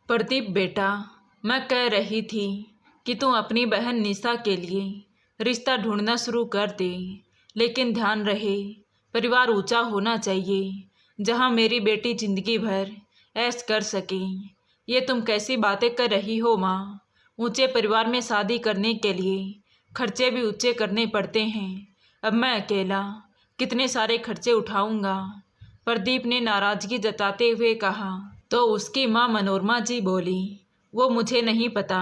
प्रदीप बेटा, मैं कह रही थी कि तू अपनी बहन निशा के लिए रिश्ता ढूंढना शुरू कर दे, लेकिन ध्यान रहे परिवार ऊंचा होना चाहिए जहां मेरी बेटी जिंदगी भर ऐश कर सके। ये तुम कैसी बातें कर रही हो माँ? ऊंचे परिवार में शादी करने के लिए खर्चे भी ऊंचे करने पड़ते हैं। अब मैं अकेला कितने सारे खर्चे उठाऊंगा? प्रदीप ने नाराजगी जताते हुए कहा। तो उसकी माँ मनोरमा जी बोली, वो मुझे नहीं पता,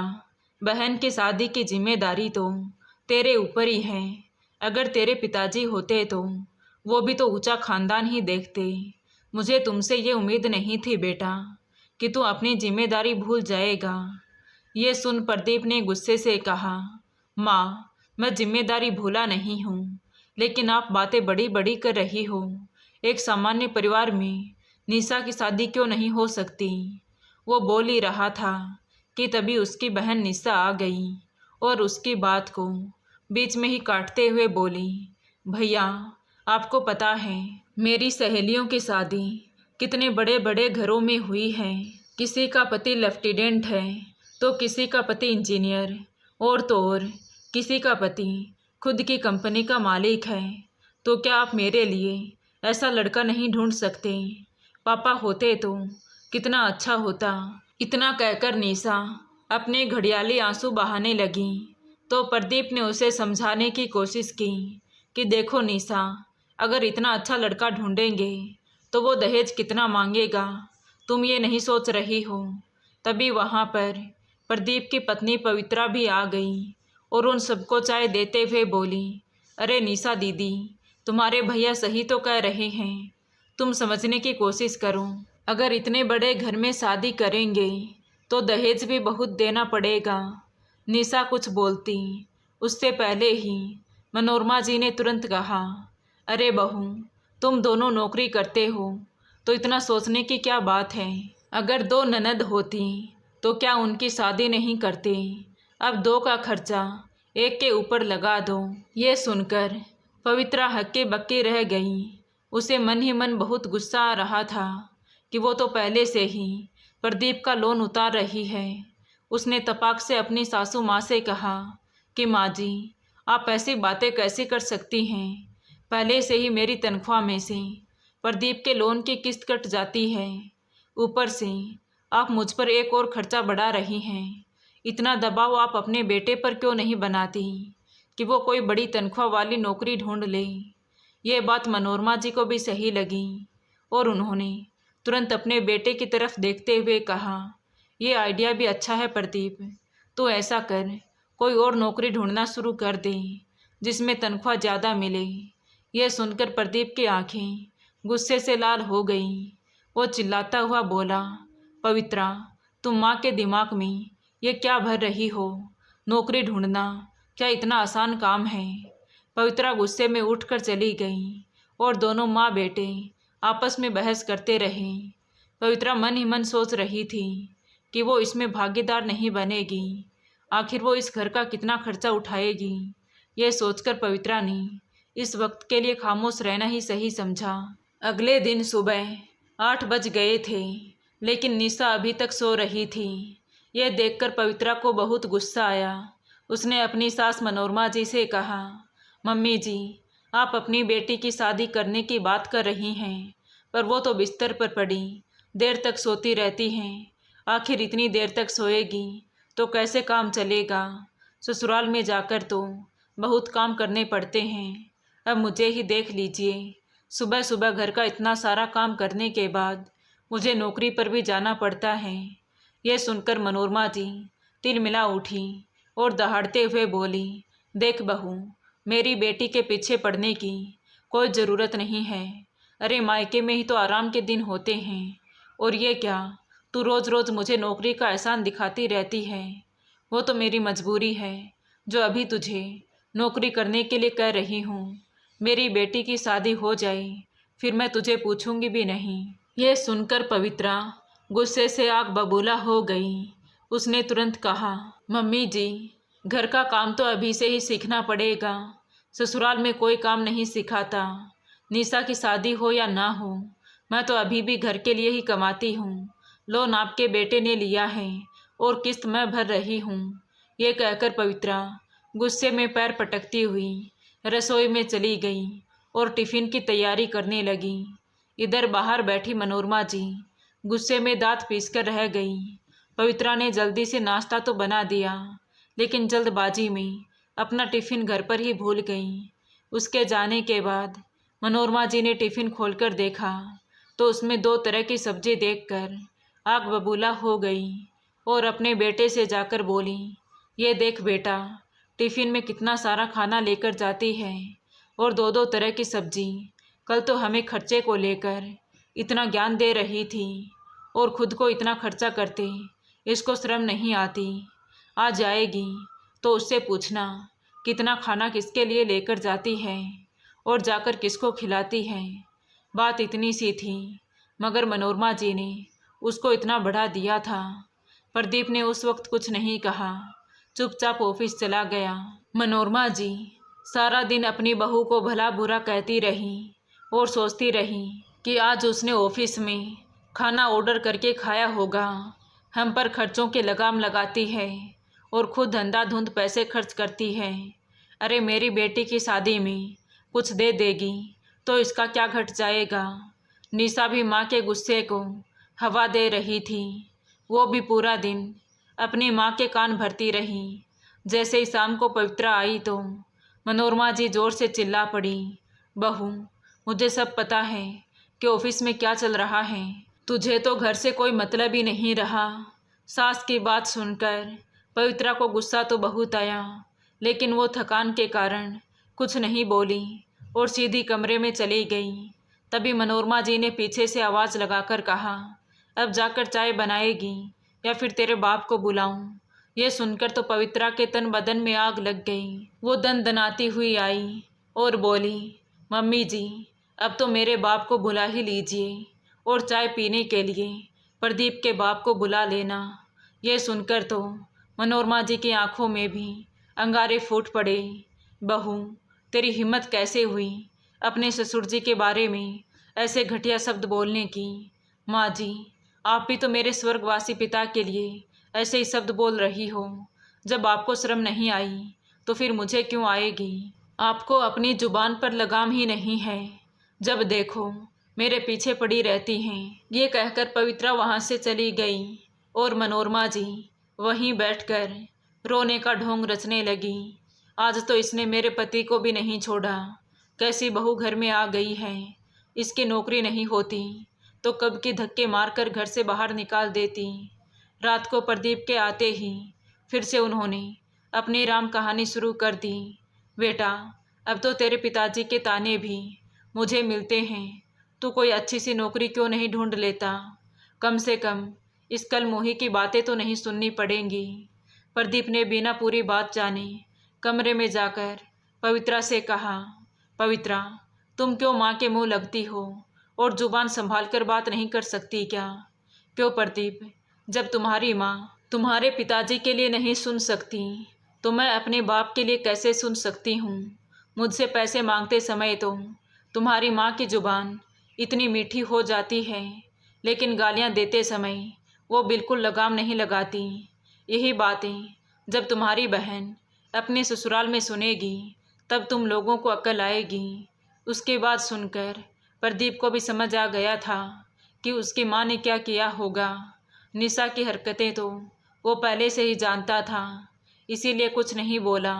बहन की शादी की जिम्मेदारी तो तेरे ऊपर ही है। अगर तेरे पिताजी होते तो वो भी तो ऊंचा खानदान ही देखते। मुझे तुमसे ये उम्मीद नहीं थी बेटा कि तू अपनी जिम्मेदारी भूल जाएगा। ये सुन प्रदीप ने गुस्से से कहा, माँ, मैं जिम्मेदारी भूला नहीं हूँ, लेकिन आप बातें बड़ी बड़ी कर रही हो। एक सामान्य परिवार में निशा की शादी क्यों नहीं हो सकती? वो बोल ही रहा था कि तभी उसकी बहन निशा आ गई और उसकी बात को बीच में ही काटते हुए बोली, भैया, आपको पता है मेरी सहेलियों की शादी कितने बड़े बड़े घरों में हुई है। किसी का पति लेफ्टिनेंट है तो किसी का पति इंजीनियर, और तो और किसी का पति खुद की कंपनी का मालिक है। तो क्या आप मेरे लिए ऐसा लड़का नहीं ढूंढ सकते? पापा होते तो कितना अच्छा होता। इतना कहकर निशा अपने घड़ियाली आंसू बहाने लगी। तो प्रदीप ने उसे समझाने की कोशिश की कि देखो निशा, अगर इतना अच्छा लड़का ढूंढेंगे तो वो दहेज कितना मांगेगा, तुम ये नहीं सोच रही हो। तभी वहाँ पर प्रदीप की पत्नी पवित्रा भी आ गई और उन सबको चाय देते हुए बोली, अरे निशा दीदी, तुम्हारे भैया सही तो कह रहे हैं, तुम समझने की कोशिश करो। अगर इतने बड़े घर में शादी करेंगे तो दहेज भी बहुत देना पड़ेगा। निशा कुछ बोलती उससे पहले ही मनोरमा जी ने तुरंत कहा, अरे बहू, तुम दोनों नौकरी करते हो तो इतना सोचने की क्या बात है? अगर दो ननद होती तो क्या उनकी शादी नहीं करते? अब दो का खर्चा एक के ऊपर लगा दो। ये सुनकर पवित्रा हक्के बक्की रह गई। उसे मन ही मन बहुत गुस्सा आ रहा था कि वो तो पहले से ही प्रदीप का लोन उतार रही है। उसने तपाक से अपनी सासू माँ से कहा कि माँ जी, आप ऐसी बातें कैसे कर सकती हैं? पहले से ही मेरी तनख्वाह में से प्रदीप के लोन की किस्त कट जाती है, ऊपर से आप मुझ पर एक और खर्चा बढ़ा रही हैं। इतना दबाव आप अपने बेटे पर क्यों नहीं बनाती कि वो कोई बड़ी तनख्वाह वाली नौकरी ढूंढ ले? ये बात मनोरमा जी को भी सही लगी और उन्होंने तुरंत अपने बेटे की तरफ देखते हुए कहा, ये आइडिया भी अच्छा है प्रदीप, तो ऐसा कर, कोई और नौकरी ढूंढना शुरू कर दे जिसमें तनख्वाह ज़्यादा मिले। यह सुनकर प्रदीप की आंखें गुस्से से लाल हो गईं। वो चिल्लाता हुआ बोला, पवित्रा, तुम माँ के दिमाग में ये क्या भर रही हो? नौकरी ढूंढना क्या इतना आसान काम है? पवित्रा गुस्से में उठकर चली गई और दोनों माँ बेटे आपस में बहस करते रहे। पवित्रा मन ही मन सोच रही थी कि वो इसमें भागीदार नहीं बनेगी, आखिर वो इस घर का कितना खर्चा उठाएगी। यह सोचकर पवित्रा ने इस वक्त के लिए खामोश रहना ही सही समझा। अगले दिन सुबह 8 बज गए थे, लेकिन निशा अभी तक सो रही थी। यह देखकर पवित्रा को बहुत गुस्सा आया। उसने अपनी सास मनोरमा जी से कहा, मम्मी जी, आप अपनी बेटी की शादी करने की बात कर रही हैं, पर वो तो बिस्तर पर पड़ी देर तक सोती रहती हैं। आखिर इतनी देर तक सोएगी तो कैसे काम चलेगा? ससुराल में जाकर तो बहुत काम करने पड़ते हैं। अब मुझे ही देख लीजिए, सुबह सुबह घर का इतना सारा काम करने के बाद मुझे नौकरी पर भी जाना पड़ता है। यह सुनकर मनोरमा जी तिलमिला उठी और दहाड़ते हुए बोली, देख बहू, मेरी बेटी के पीछे पड़ने की कोई ज़रूरत नहीं है। अरे मायके में ही तो आराम के दिन होते हैं, और ये क्या, तू रोज़ रोज़ मुझे नौकरी का एहसान दिखाती रहती है। वो तो मेरी मजबूरी है जो अभी तुझे नौकरी करने के लिए कह रही हूँ। मेरी बेटी की शादी हो जाए फिर मैं तुझे पूछूंगी भी नहीं। यह सुनकर पवित्रा गुस्से से आग बबूला हो गई। उसने तुरंत कहा, मम्मी जी, घर का काम तो अभी से ही सीखना पड़ेगा। ससुराल में कोई काम नहीं सिखाता। निशा की शादी हो या ना हो, मैं तो अभी भी घर के लिए ही कमाती हूँ। लोन आपके बेटे ने लिया है और किस्त मैं भर रही हूँ। ये कहकर पवित्रा गुस्से में पैर पटकती हुई रसोई में चली गई और टिफ़िन की तैयारी करने लगी। इधर बाहर बैठी मनोरमा जी गुस्से में दांत पीसकर रह गई। पवित्रा ने जल्दी से नाश्ता तो बना दिया, लेकिन जल्दबाजी में अपना टिफ़िन घर पर ही भूल गई। उसके जाने के बाद मनोरमा जी ने टिफ़िन खोलकर देखा तो उसमें 2 तरह की सब्जी देखकर आग बबूला हो गई और अपने बेटे से जाकर बोली, ये देख बेटा, टिफ़िन में कितना सारा खाना लेकर जाती है और 2-2 तरह की सब्जी। कल तो हमें खर्चे को लेकर इतना ज्ञान दे रही थी और खुद को इतना खर्चा करते इसको शर्म नहीं आती। आ जाएगी तो उससे पूछना कितना खाना किसके लिए लेकर जाती है और जाकर किसको खिलाती है। बात इतनी सी थी, मगर मनोरमा जी ने उसको इतना बढ़ा दिया था। प्रदीप ने उस वक्त कुछ नहीं कहा, चुपचाप ऑफिस चला गया। मनोरमा जी सारा दिन अपनी बहू को भला बुरा कहती रही और सोचती रही कि आज उसने ऑफिस में खाना ऑर्डर करके खाया होगा। हम पर खर्चों के लगाम लगाती है और खुद अंधाधुंध पैसे खर्च करती है। अरे मेरी बेटी की शादी में कुछ दे देगी तो इसका क्या घट जाएगा। निशा भी माँ के गुस्से को हवा दे रही थी। वो भी पूरा दिन अपनी माँ के कान भरती रही। जैसे ही शाम को पवित्रा आई तो मनोरमा जी जोर से चिल्ला पड़ी, बहू, मुझे सब पता है कि ऑफिस में क्या चल रहा है। तुझे तो घर से कोई मतलब ही नहीं रहा। सास की बात सुनकर पवित्रा को गुस्सा तो बहुत आया, लेकिन वो थकान के कारण कुछ नहीं बोली और सीधी कमरे में चली गई। तभी मनोरमा जी ने पीछे से आवाज़ लगाकर कहा, अब जाकर चाय बनाएगी या फिर तेरे बाप को बुलाऊं। ये सुनकर तो पवित्रा के तन बदन में आग लग गई। वो दनदनाती हुई आई और बोली, मम्मी जी, अब तो मेरे बाप को बुला ही लीजिए और चाय पीने के लिए प्रदीप के बाप को बुला लेना। ये सुनकर तो मनोरमा जी की आंखों में भी अंगारे फूट पड़े। बहू, तेरी हिम्मत कैसे हुई अपने ससुर जी के बारे में ऐसे घटिया शब्द बोलने की। माँ जी, आप भी तो मेरे स्वर्गवासी पिता के लिए ऐसे ही शब्द बोल रही हो। जब आपको शर्म नहीं आई तो फिर मुझे क्यों आएगी। आपको अपनी जुबान पर लगाम ही नहीं है। जब देखो मेरे पीछे पड़ी रहती हैं। ये कहकर पवित्रा वहाँ से चली गई और मनोरमा जी वहीं बैठकर रोने का ढोंग रचने लगी। आज तो इसने मेरे पति को भी नहीं छोड़ा। कैसी बहू घर में आ गई है। इसकी नौकरी नहीं होती तो कब की धक्के मारकर घर से बाहर निकाल देती। रात को प्रदीप के आते ही फिर से उन्होंने अपनी राम कहानी शुरू कर दी। बेटा, अब तो तेरे पिताजी के ताने भी मुझे मिलते हैं। तू कोई अच्छी सी नौकरी क्यों नहीं ढूंढ लेता। कम से कम इस कल मोही की बातें तो नहीं सुननी पड़ेंगी। प्रदीप ने बिना पूरी बात जाने कमरे में जाकर पवित्रा से कहा, पवित्रा, तुम क्यों माँ के मुंह लगती हो और जुबान संभाल कर बात नहीं कर सकती क्या। क्यों प्रदीप, जब तुम्हारी माँ तुम्हारे पिताजी के लिए नहीं सुन सकती तो मैं अपने बाप के लिए कैसे सुन सकती हूँ। मुझसे पैसे मांगते समय तो तुम्हारी माँ की जुबान इतनी मीठी हो जाती है, लेकिन गालियाँ देते समय वो बिल्कुल लगाम नहीं लगाती। यही बातें जब तुम्हारी बहन अपने ससुराल में सुनेगी तब तुम लोगों को अक्ल आएगी। उसके बाद सुनकर प्रदीप को भी समझ आ गया था कि उसकी माँ ने क्या किया होगा। निशा की हरकतें तो वो पहले से ही जानता था, इसीलिए कुछ नहीं बोला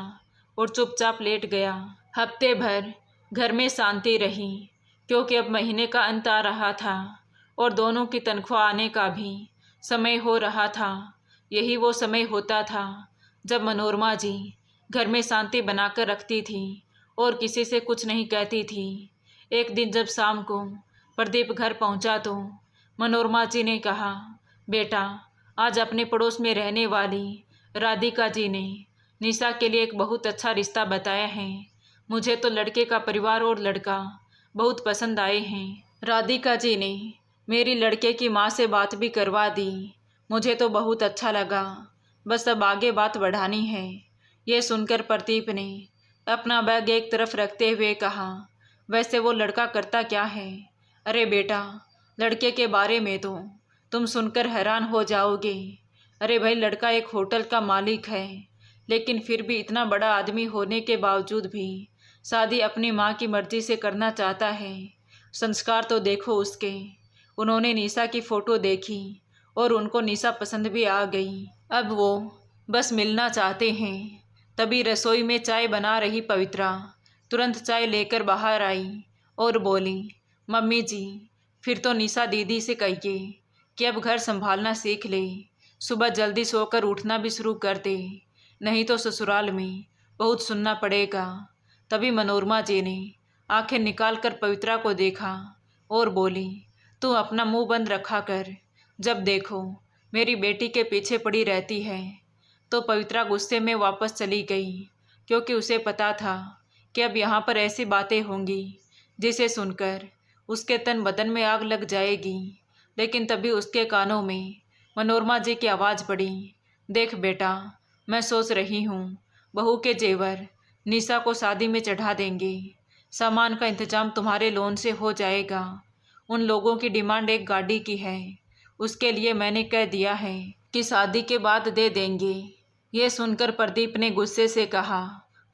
और चुपचाप लेट गया। हफ्ते भर घर में शांति रही, क्योंकि अब महीने का अंत आ रहा था और दोनों की तनख्वाह आने का भी समय हो रहा था। यही वो समय होता था जब मनोरमा जी घर में शांति बनाकर रखती थी और किसी से कुछ नहीं कहती थी। एक दिन जब शाम को प्रदीप घर पहुंचा तो मनोरमा जी ने कहा, बेटा, आज अपने पड़ोस में रहने वाली राधिका जी ने निशा के लिए एक बहुत अच्छा रिश्ता बताया है। मुझे तो लड़के का परिवार और लड़का बहुत पसंद आए हैं। राधिका जी ने मेरी लड़के की माँ से बात भी करवा दी। मुझे तो बहुत अच्छा लगा। बस अब आगे बात बढ़ानी है। यह सुनकर प्रदीप ने अपना बैग एक तरफ रखते हुए कहा, वैसे वो लड़का करता क्या है। अरे बेटा, लड़के के बारे में तो तुम सुनकर हैरान हो जाओगे। अरे भाई, लड़का एक होटल का मालिक है, लेकिन फिर भी इतना बड़ा आदमी होने के बावजूद भी शादी अपनी माँ की मर्जी से करना चाहता है। संस्कार तो देखो उसके। उन्होंने निशा की फ़ोटो देखी और उनको निशा पसंद भी आ गई। अब वो बस मिलना चाहते हैं। तभी रसोई में चाय बना रही पवित्रा तुरंत चाय लेकर बाहर आई और बोली, मम्मी जी, फिर तो निशा दीदी से कहिए कि अब घर संभालना सीख ले, सुबह जल्दी सोकर उठना भी शुरू कर दे, नहीं तो ससुराल में बहुत सुनना पड़ेगा। तभी मनोरमा जी ने आंखें निकाल कर पवित्रा को देखा और बोली, तू अपना मुंह बंद रखा कर, जब देखो मेरी बेटी के पीछे पड़ी रहती है। तो पवित्रा गुस्से में वापस चली गई, क्योंकि उसे पता था कि अब यहाँ पर ऐसी बातें होंगी जिसे सुनकर उसके तन बदन में आग लग जाएगी। लेकिन तभी उसके कानों में मनोरमा जी की आवाज़ पड़ी, देख बेटा, मैं सोच रही हूँ बहू के जेवर निशा को शादी में चढ़ा देंगे। सामान का इंतजाम तुम्हारे लोन से हो जाएगा। उन लोगों की डिमांड एक गाड़ी की है, उसके लिए मैंने कह दिया है कि शादी के बाद दे देंगे। ये सुनकर प्रदीप ने गुस्से से कहा,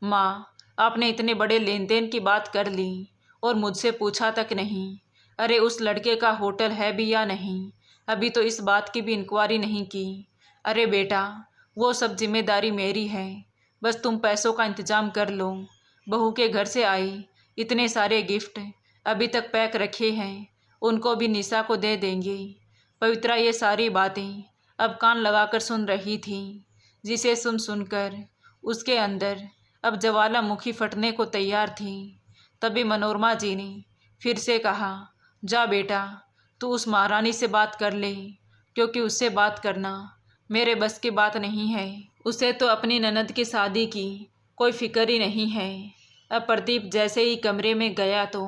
माँ, आपने इतने बड़े लेन देन की बात कर ली और मुझसे पूछा तक नहीं। अरे उस लड़के का होटल है भी या नहीं, अभी तो इस बात की भी इंक्वायरी नहीं की। अरे बेटा, वो सब जिम्मेदारी मेरी है, बस तुम पैसों का इंतजाम कर लो। बहू के घर से आए इतने सारे गिफ्ट अभी तक पैक रखे हैं, उनको भी निशा को दे देंगे। पवित्रा ये सारी बातें अब कान लगाकर सुन रही थी, जिसे सुनकर उसके अंदर अब ज्वालामुखी फटने को तैयार थी। तभी मनोरमा जी ने फिर से कहा, जा बेटा, तू उस महारानी से बात कर ले, क्योंकि उससे बात करना मेरे बस की बात नहीं है। उसे तो अपनी ननद की शादी की कोई फिक्र ही नहीं है। अब प्रदीप जैसे ही कमरे में गया तो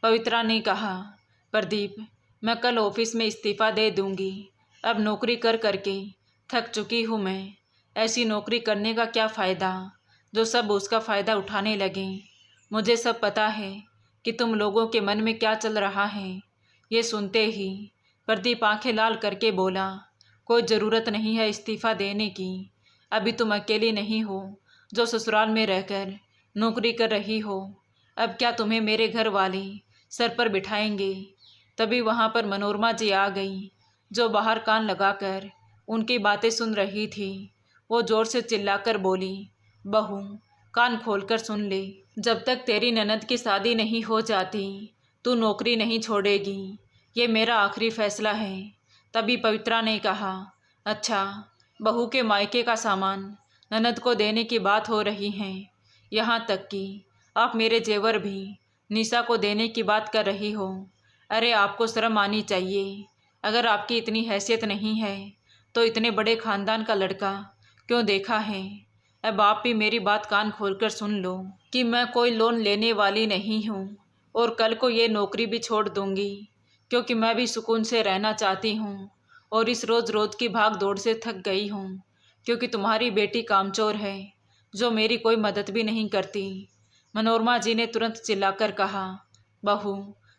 पवित्रा ने कहा, प्रदीप, मैं कल ऑफिस में इस्तीफ़ा दे दूंगी। अब नौकरी कर करके थक चुकी हूँ मैं। ऐसी नौकरी करने का क्या फ़ायदा जो सब उसका फ़ायदा उठाने लगें। मुझे सब पता है कि तुम लोगों के मन में क्या चल रहा है। ये सुनते ही प्रदीप आंखें लाल करके बोला, कोई ज़रूरत नहीं है इस्तीफ़ा देने की। अभी तुम अकेली नहीं हो जो ससुराल में रहकर नौकरी कर रही हो। अब क्या तुम्हें मेरे घर वाले सर पर बिठाएंगे। तभी वहाँ पर मनोरमा जी आ गई, जो बाहर कान लगाकर उनकी बातें सुन रही थी। वो ज़ोर से चिल्लाकर बोली, बहू, कान खोलकर सुन ले, जब तक तेरी ननद की शादी नहीं हो जाती तू नौकरी नहीं छोड़ेगी। ये मेरा आखिरी फैसला है। तभी पवित्रा ने कहा, अच्छा, बहू के मायके का सामान ननद को देने की बात हो रही है, यहाँ तक कि आप मेरे जेवर भी निशा को देने की बात कर रही हो। अरे आपको शर्म आनी चाहिए। अगर आपकी इतनी हैसियत नहीं है तो इतने बड़े ख़ानदान का लड़का क्यों देखा है। अब आप भी मेरी बात कान खोलकर सुन लो कि मैं कोई लोन लेने वाली नहीं हूँ और कल को ये नौकरी भी छोड़ दूँगी, क्योंकि मैं भी सुकून से रहना चाहती हूँ और इस रोज़ रोज़ की भाग दौड़ से थक गई हूँ, क्योंकि तुम्हारी बेटी कामचोर है जो मेरी कोई मदद भी नहीं करती। मनोरमा जी ने तुरंत चिल्लाकर कहा, बहू,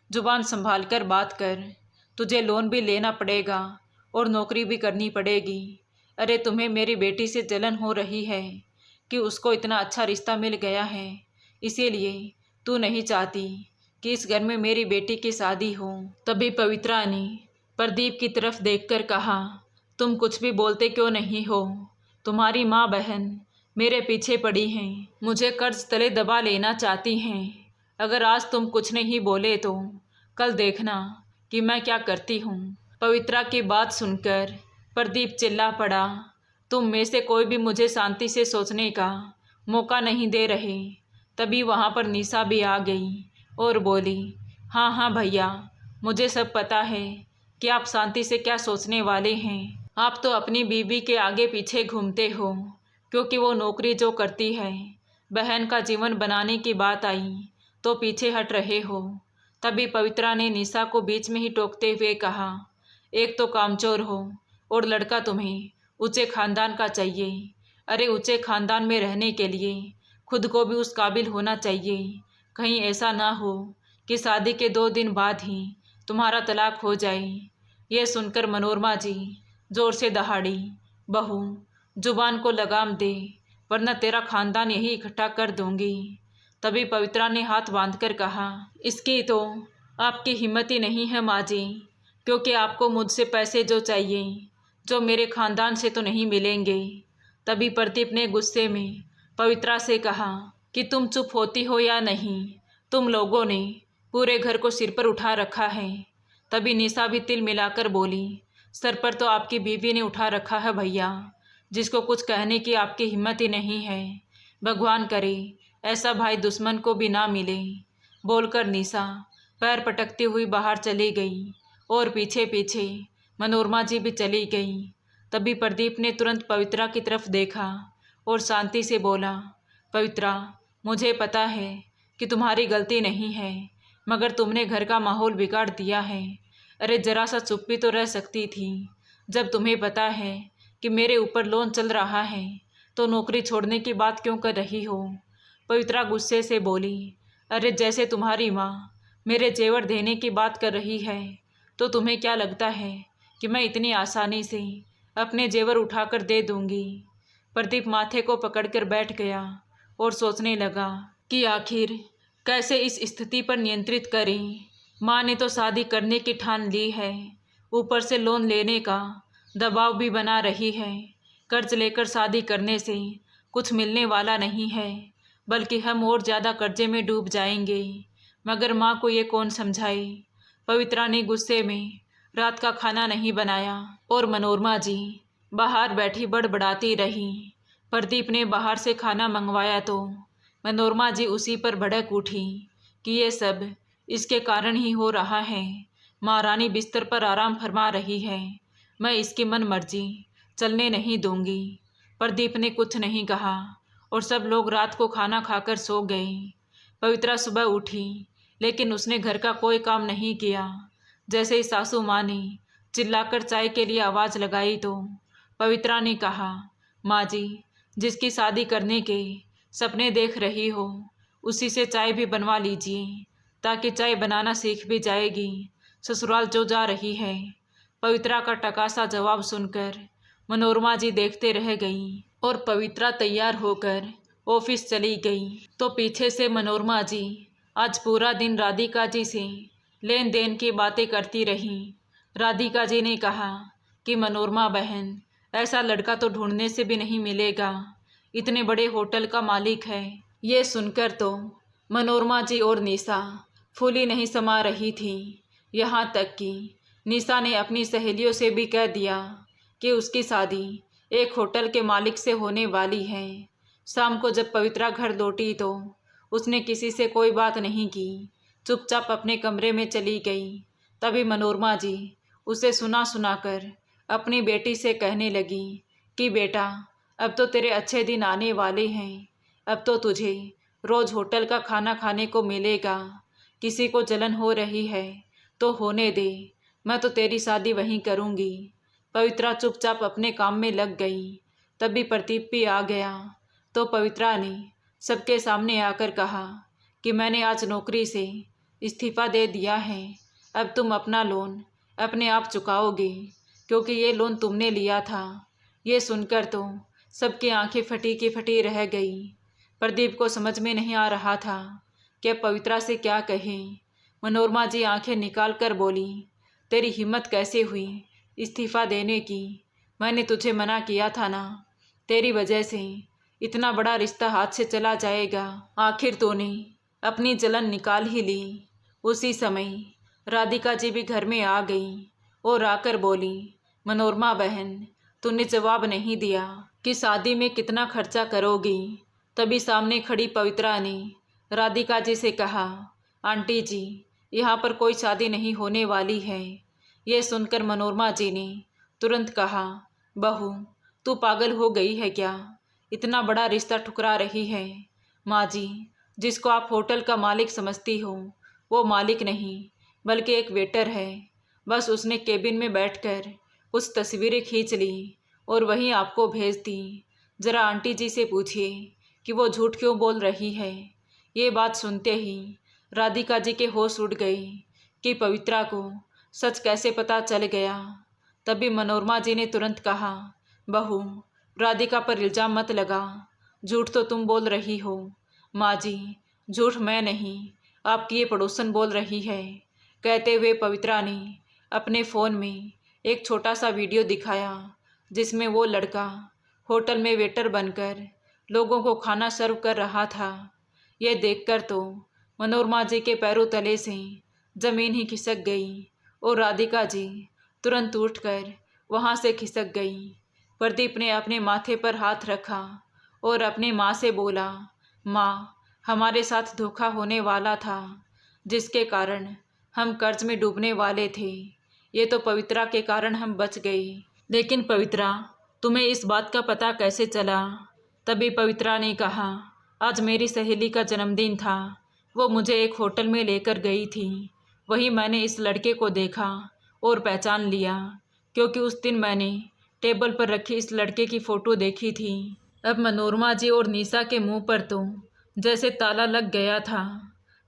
जुबान संभाल कर बात कर, तुझे लोन भी लेना पड़ेगा और नौकरी भी करनी पड़ेगी। अरे तुम्हें मेरी बेटी से जलन हो रही है कि उसको इतना अच्छा रिश्ता मिल गया है, इसीलिए तू नहीं चाहती कि इस घर में मेरी बेटी की शादी हो। तभी पवित्रा ने प्रदीप की तरफ देखकर कहा, तुम कुछ भी बोलते क्यों नहीं हो। तुम्हारी माँ बहन मेरे पीछे पड़ी हैं, मुझे कर्ज तले दबा लेना चाहती हैं। अगर आज तुम कुछ नहीं बोले तो कल देखना कि मैं क्या करती हूँ। पवित्रा की बात सुनकर प्रदीप चिल्ला पड़ा, तुम में से कोई भी मुझे शांति से सोचने का मौका नहीं दे रहे। तभी वहाँ पर निशा भी आ गई और बोली, हाँ हाँ भैया, मुझे सब पता है कि आप शांति से क्या सोचने वाले हैं। आप तो अपनी बीवी के आगे पीछे घूमते हो, क्योंकि वो नौकरी जो करती है, बहन का जीवन बनाने की बात आई तो पीछे हट रहे हो। तभी पवित्रा ने निशा को बीच में ही टोकते हुए कहा, एक तो कामचोर हो और लड़का तुम्हें ऊंचे खानदान का चाहिए। अरे ऊंचे खानदान में रहने के लिए खुद को भी उस काबिल होना चाहिए। कहीं ऐसा ना हो कि शादी के 2 दिन बाद ही तुम्हारा तलाक हो जाए। ये सुनकर मनोरमा जी जोर से दहाड़ी, बहू जुबान को लगाम दे, वरना तेरा खानदान यही इकट्ठा कर दूंगी। तभी पवित्रा ने हाथ बांधकर कहा, इसकी तो आपकी हिम्मत ही नहीं है माँ जी, क्योंकि आपको मुझसे पैसे जो चाहिए, जो मेरे खानदान से तो नहीं मिलेंगे। तभी प्रदीप ने गुस्से में पवित्रा से कहा कि तुम चुप होती हो या नहीं, तुम लोगों ने पूरे घर को सिर पर उठा रखा है। तभी निशा भी तिल मिलाकर बोली, सर पर तो आपकी बीवी ने उठा रखा है भैया, जिसको कुछ कहने की आपकी हिम्मत ही नहीं है। भगवान करे ऐसा भाई दुश्मन को भी ना मिले। बोलकर निशा पैर पटकती हुई बाहर चली गई और पीछे पीछे मनोरमा जी भी चली गई। तभी प्रदीप ने तुरंत पवित्रा की तरफ देखा और शांति से बोला, पवित्रा, मुझे पता है कि तुम्हारी गलती नहीं है, मगर तुमने घर का माहौल बिगाड़ दिया है। अरे जरा सा चुप भी तो रह सकती थी। जब तुम्हें पता है कि मेरे ऊपर लोन चल रहा है तो नौकरी छोड़ने की बात क्यों कर रही हो? पवित्रा गुस्से से बोली, अरे जैसे तुम्हारी माँ मेरे जेवर देने की बात कर रही है तो तुम्हें क्या लगता है कि मैं इतनी आसानी से अपने जेवर उठाकर दे दूंगी? प्रदीप माथे को पकड़कर बैठ गया और सोचने लगा कि आखिर कैसे इस स्थिति पर नियंत्रित करें। माँ ने तो शादी करने की ठान ली है, ऊपर से लोन लेने का दबाव भी बना रही है। कर्ज लेकर शादी करने से कुछ मिलने वाला नहीं है, बल्कि हम और ज़्यादा कर्जे में डूब जाएंगे। मगर माँ को ये कौन समझाए? पवित्रा ने गुस्से में रात का खाना नहीं बनाया और मनोरमा जी बाहर बैठी बड़बड़ाती रही। प्रदीप ने बाहर से खाना मंगवाया तो मनोरमा जी उसी पर भड़क उठी कि ये सब इसके कारण ही हो रहा है। महारानी बिस्तर पर आराम फरमा रही है, मैं इसकी मन मर्जी चलने नहीं दूंगी। प्रदीप ने कुछ नहीं कहा और सब लोग रात को खाना खाकर सो गए। पवित्रा सुबह उठी, लेकिन उसने घर का कोई काम नहीं किया। जैसे ही सासू माँ ने चिल्लाकर चाय के लिए आवाज़ लगाई तो पवित्रा ने कहा, माँ जी, जिसकी शादी करने के सपने देख रही हो उसी से चाय भी बनवा लीजिए, ताकि चाय बनाना सीख भी जाएगी, ससुराल जो जा रही है। पवित्रा का टकासा जवाब सुनकर मनोरमा जी देखते रह गईं और पवित्रा तैयार होकर ऑफिस चली गई तो पीछे से मनोरमा जी आज पूरा दिन राधिका जी से लेन देन की बातें करती रही। राधिका जी ने कहा कि मनोरमा बहन, ऐसा लड़का तो ढूंढने से भी नहीं मिलेगा, इतने बड़े होटल का मालिक है। ये सुनकर तो मनोरमा जी और निशा फूली नहीं समा रही थी। यहाँ तक कि निशा ने अपनी सहेलियों से भी कह दिया कि उसकी शादी एक होटल के मालिक से होने वाली है। शाम को जब पवित्रा घर लौटी तो उसने किसी से कोई बात नहीं की, चुपचाप अपने कमरे में चली गई। तभी मनोरमा जी उसे सुना सुनाकर अपनी बेटी से कहने लगी कि बेटा, अब तो तेरे अच्छे दिन आने वाले हैं, अब तो तुझे रोज़ होटल का खाना खाने को मिलेगा। किसी को जलन हो रही है तो होने दे, मैं तो तेरी शादी वहीं करूँगी। पवित्रा चुपचाप अपने काम में लग गई। तभी प्रदीप भी आ गया तो पवित्रा ने सबके सामने आकर कहा कि मैंने आज नौकरी से इस्तीफ़ा दे दिया है, अब तुम अपना लोन अपने आप चुकाओगे, क्योंकि ये लोन तुमने लिया था। ये सुनकर तो सबकी आंखें फटी की फटी रह गई। प्रदीप को समझ में नहीं आ रहा था कि अब पवित्रा से क्या कहें। मनोरमा जी आंखें निकाल कर बोली, तेरी हिम्मत कैसे हुई इस्तीफ़ा देने की? मैंने तुझे मना किया था ना, तेरी वजह से इतना बड़ा रिश्ता हाथ से चला जाएगा। आखिर तूने अपनी जलन निकाल ही ली। उसी समय राधिका जी भी घर में आ गई और आकर बोली, मनोरमा बहन, तूने जवाब नहीं दिया कि शादी में कितना खर्चा करोगी। तभी सामने खड़ी पवित्रा ने राधिका जी से कहा, आंटी जी, यहाँ पर कोई शादी नहीं होने वाली है। यह सुनकर मनोरमा जी ने तुरंत कहा, बहू, तू पागल हो गई है क्या? इतना बड़ा रिश्ता ठुकरा रही है। माँ जी, जिसको आप होटल का मालिक समझती हो वो मालिक नहीं बल्कि एक वेटर है। बस उसने केबिन में बैठकर कुछ तस्वीरें खींच ली और वहीं आपको भेज दी। ज़रा आंटी जी से पूछिए कि वो झूठ क्यों बोल रही है। ये बात सुनते ही राधिका जी के होश उड़ गए कि पवित्रा को सच कैसे पता चल गया? तभी मनोरमा जी ने तुरंत कहा, बहू, राधिका पर इल्ज़ाम मत लगा। झूठ तो तुम बोल रही हो। माँ जी, झूठ मैं नहीं, आपकी ये पड़ोसन बोल रही है। कहते हुए पवित्रा ने अपने फ़ोन में एक छोटा सा वीडियो दिखाया जिसमें वो लड़का होटल में वेटर बनकर लोगों को खाना सर्व कर रहा था। यह देखकर तो मनोरमा जी के पैरों तले से ज़मीन ही खिसक गई और राधिका जी तुरंत उठकर वहाँ से खिसक गई। प्रदीप ने अपने माथे पर हाथ रखा और अपने माँ से बोला, माँ, हमारे साथ धोखा होने वाला था जिसके कारण हम कर्ज में डूबने वाले थे। ये तो पवित्रा के कारण हम बच गए। लेकिन पवित्रा, तुम्हें इस बात का पता कैसे चला? तभी पवित्रा ने कहा, आज मेरी सहेली का जन्मदिन था। वो मुझे एक होटल में लेकर गई थी। वहीं मैंने इस लड़के को देखा और पहचान लिया, क्योंकि उस दिन मैंने टेबल पर रखी इस लड़के की फ़ोटो देखी थी। अब मनोरमा जी और निशा के मुंह पर तो जैसे ताला लग गया था।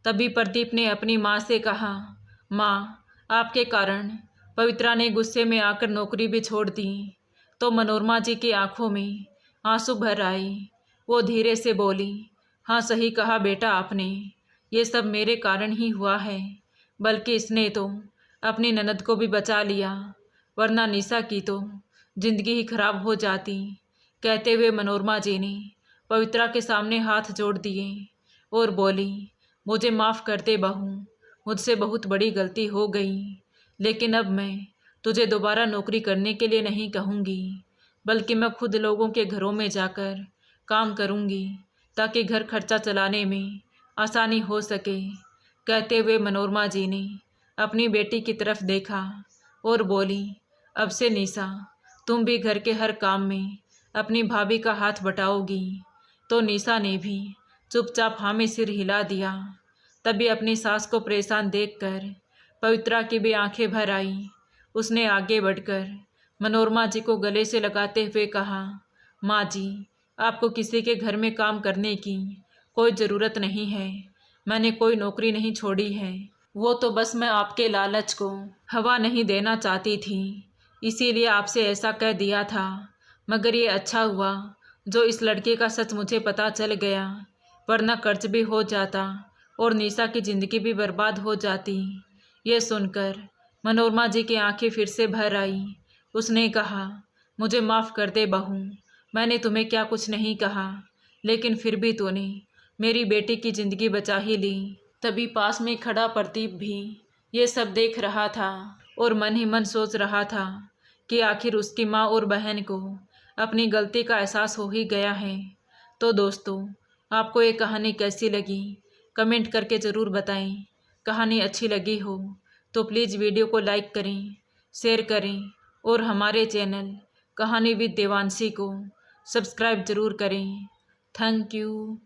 तभी प्रदीप ने अपनी माँ से कहा, माँ, आपके कारण पवित्रा ने गुस्से में आकर नौकरी भी छोड़ दी। तो मनोरमा जी की आंखों में आंसू भर आए। वो धीरे से बोली, हाँ, सही कहा बेटा आपने। ये सब मेरे कारण ही हुआ है, बल्कि इसने तो अपनी ननद को भी बचा लिया, वरना निशा की तो जिंदगी ही खराब हो जाती। कहते हुए मनोरमा जी ने पवित्रा के सामने हाथ जोड़ दिए और बोली, मुझे माफ़ कर दे बहू, मुझसे बहुत बड़ी गलती हो गई। लेकिन अब मैं तुझे दोबारा नौकरी करने के लिए नहीं कहूँगी, बल्कि मैं खुद लोगों के घरों में जाकर काम करूँगी ताकि घर खर्चा चलाने में आसानी हो सके। कहते हुए मनोरमा जी ने अपनी बेटी की तरफ देखा और बोली, अब से निशा, तुम भी घर के हर काम में अपनी भाभी का हाथ बटाओगी। तो निशा ने भी चुपचाप हाँ में सिर हिला दिया। तभी अपनी सास को परेशान देखकर पवित्रा की भी आंखें भर आई। उसने आगे बढ़कर मनोरमा जी को गले से लगाते हुए कहा, माँ जी, आपको किसी के घर में काम करने की कोई ज़रूरत नहीं है। मैंने कोई नौकरी नहीं छोड़ी है। वो तो बस मैं आपके लालच को हवा नहीं देना चाहती थी, इसीलिए आपसे ऐसा कह दिया था। मगर ये अच्छा हुआ जो इस लड़के का सच मुझे पता चल गया, वरना कर्ज भी हो जाता और निशा की ज़िंदगी भी बर्बाद हो जाती। ये सुनकर मनोरमा जी की आंखें फिर से भर आई। उसने कहा, मुझे माफ़ कर दे बहू, मैंने तुम्हें क्या कुछ नहीं कहा, लेकिन फिर भी तूने मेरी बेटी की ज़िंदगी बचा ही ली। तभी पास में खड़ा प्रदीप भी ये सब देख रहा था और मन ही मन सोच रहा था कि आखिर उसकी माँ और बहन को अपनी गलती का एहसास हो ही गया है। तो दोस्तों, आपको ये कहानी कैसी लगी कमेंट करके ज़रूर बताएं। कहानी अच्छी लगी हो तो प्लीज़ वीडियो को लाइक करें, शेयर करें और हमारे चैनल कहानी विद देवांशी को सब्सक्राइब ज़रूर करें। Thank you.